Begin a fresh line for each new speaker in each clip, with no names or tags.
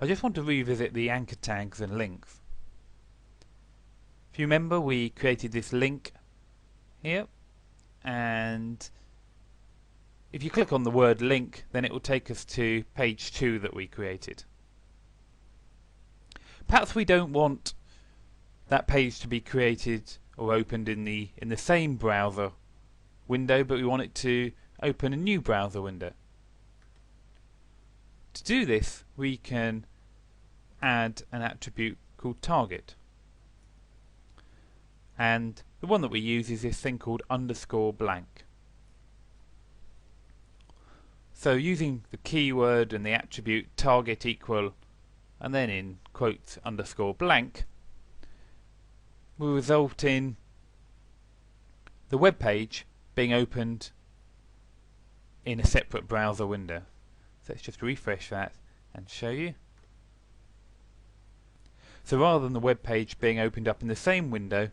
I just want to revisit the anchor tags and links. If you remember, we created this link here, and if you click on the word link, then it will take us to page 2 that we created. Perhaps we don't want that page to be created or opened in the same browser window, but we want it to open a new browser window. To do this, we can add an attribute called target, and the one that we use is this thing called _blank. So using the keyword and the attribute target equal, and then in quotes _blank, will result in the web page being opened in a separate browser window. So let's just refresh that and show you. So rather than the web page being opened up in the same window,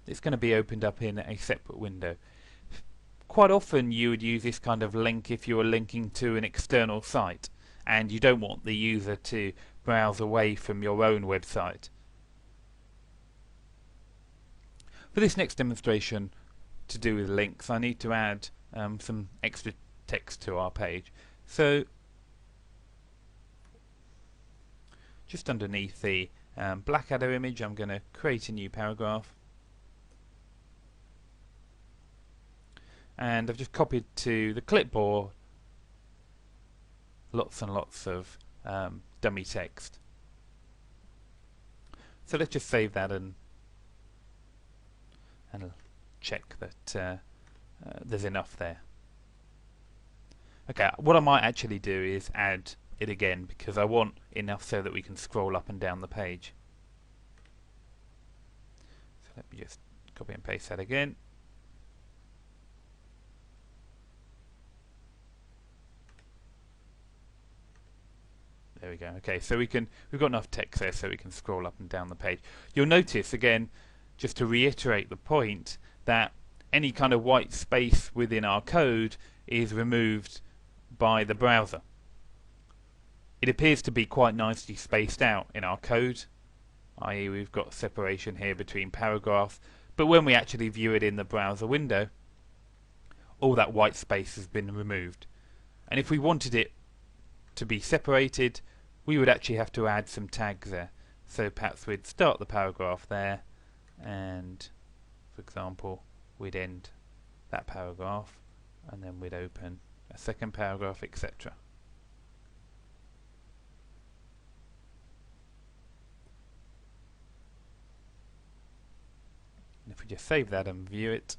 it's going to be opened up in a separate window. Quite often you would use this kind of link if you were linking to an external site and you don't want the user to browse away from your own website. For this next demonstration to do with links, I need to add some extra text to our page. So just underneath the Blackadder image, I'm going to create a new paragraph, and I've just copied to the clipboard lots and lots of dummy text. So let's just save that and check that there's enough there. Okay, what I might actually do is add it again, because I want enough so that we can scroll up and down the page. So let me just copy and paste that again. There we go. Okay, so we've got enough text there so we can scroll up and down the page. You'll notice again, just to reiterate the point, that any kind of white space within our code is removed by the browser. It appears to be quite nicely spaced out in our code, i.e. we've got separation here between paragraphs, but when we actually view it in the browser window, all that white space has been removed. And if we wanted it to be separated, we would actually have to add some tags there. So perhaps we'd start the paragraph there, and for example we'd end that paragraph, and then we'd open a second paragraph, etc. And if we just save that and view it,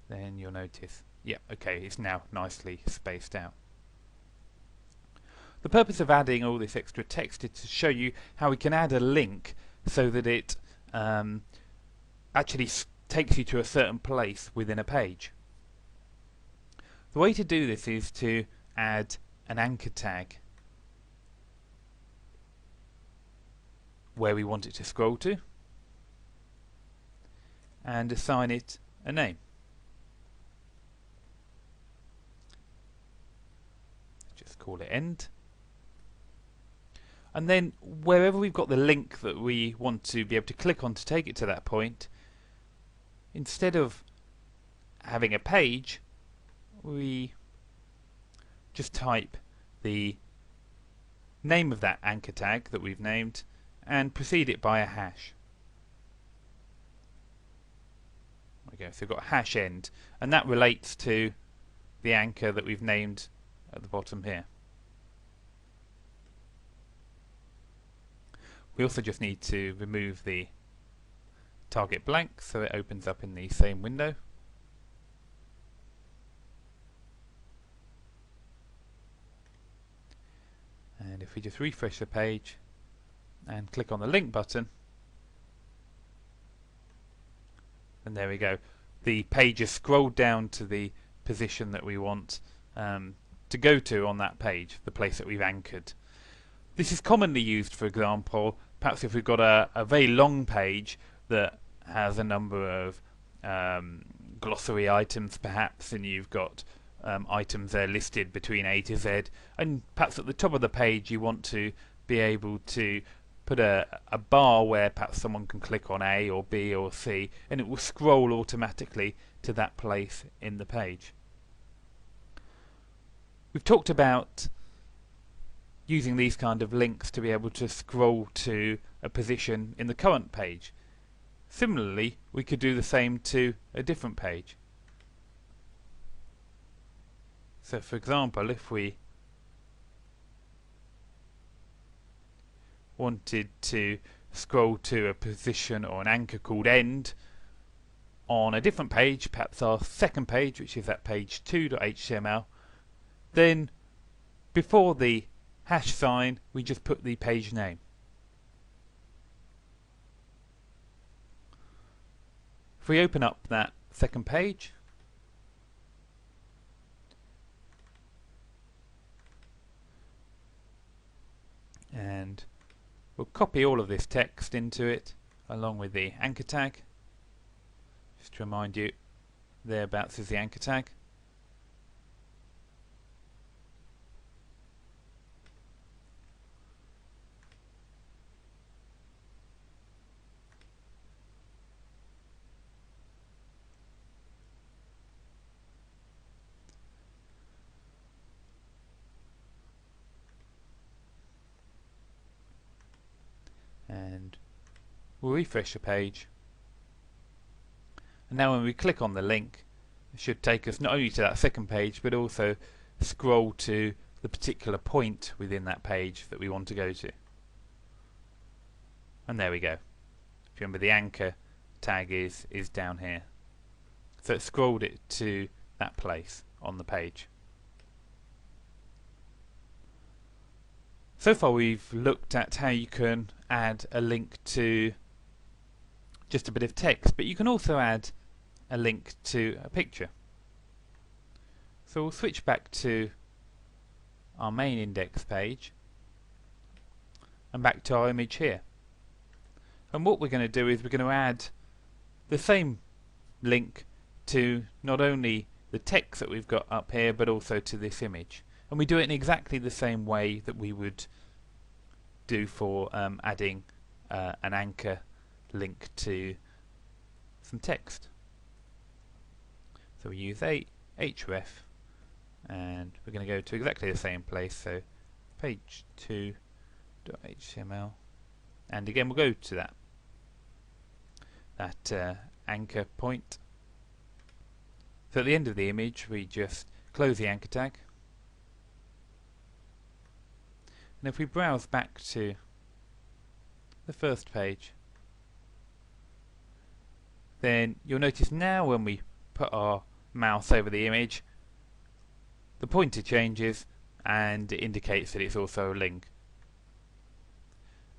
then you'll notice, yeah, okay, it's now nicely spaced out. The purpose of adding all this extra text is to show you how we can add a link so that it actually takes you to a certain place within a page. The way to do this is to add an anchor tag where we want it to scroll to, and assign it a name. Just call it end. And then wherever we've got the link that we want to be able to click on to take it to that point, instead of having a page, we just type the name of that anchor tag that we've named and precede it by a hash. Okay, so we've got hash end, and that relates to the anchor that we've named at the bottom here. We also just need to remove the target blank so it opens up in the same window. And if we just refresh the page and click on the link button, and there we go. The page has scrolled down to the position that we want to go to on that page, the place that we've anchored. This is commonly used, for example, perhaps if we've got a very long page that has a number of glossary items perhaps, and you've got items there listed between A to Z, and perhaps at the top of the page you want to be able to put a bar where perhaps someone can click on A or B or C, and it will scroll automatically to that place in the page. We've talked about using these kind of links to be able to scroll to a position in the current page. Similarly, we could do the same to a different page. So for example, if we wanted to scroll to a position or an anchor called end on a different page, perhaps our second page, which is that page 2.html, then before the hash sign we just put the page name. If we open up that second page, and we'll copy all of this text into it along with the anchor tag. Just to remind you, thereabouts is the anchor tag. And we'll refresh the page, and now when we click on the link, it should take us not only to that second page but also scroll to the particular point within that page that we want to go to. And there we go. If you remember, the anchor tag is down here, so it scrolled it to that place on the page. So far we've looked at how you can add a link to just a bit of text, but you can also add a link to a picture. So we'll switch back to our main index page and back to our image here. And what we're going to do is we're going to add the same link to not only the text that we've got up here but also to this image. And we do it in exactly the same way that we would do for adding an anchor link to some text. So we use href, and we're going to go to exactly the same place, so page 2.html, and again we'll go to that anchor point. So at the end of the image we just close the anchor tag. And if we browse back to the first page, then you'll notice now when we put our mouse over the image, the pointer changes and it indicates that it's also a link.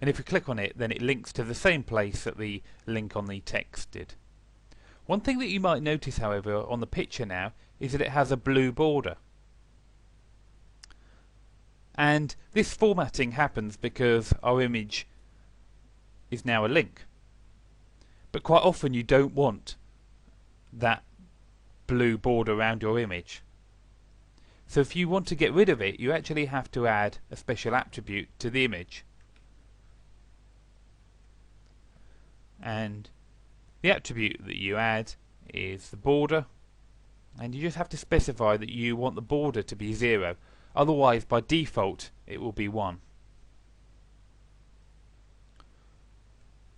And if we click on it, then it links to the same place that the link on the text did. One thing that you might notice, however, on the picture now is that it has a blue border. And this formatting happens because our image is now a link. But quite often you don't want that blue border around your image. So if you want to get rid of it, you actually have to add a special attribute to the image. And the attribute that you add is the border, and you just have to specify that you want the border to be 0. Otherwise, by default, it will be 1.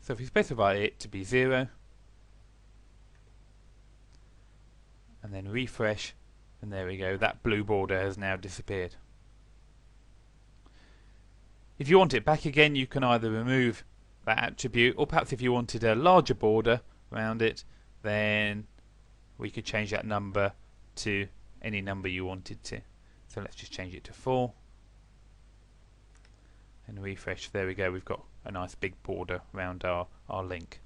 So if we specify it to be 0, and then refresh, and there we go, that blue border has now disappeared. If you want it back again, you can either remove that attribute, or perhaps if you wanted a larger border around it, then we could change that number to any number you wanted to. So let's just change it to 4 and refresh. There we go, we've got a nice big border around our link.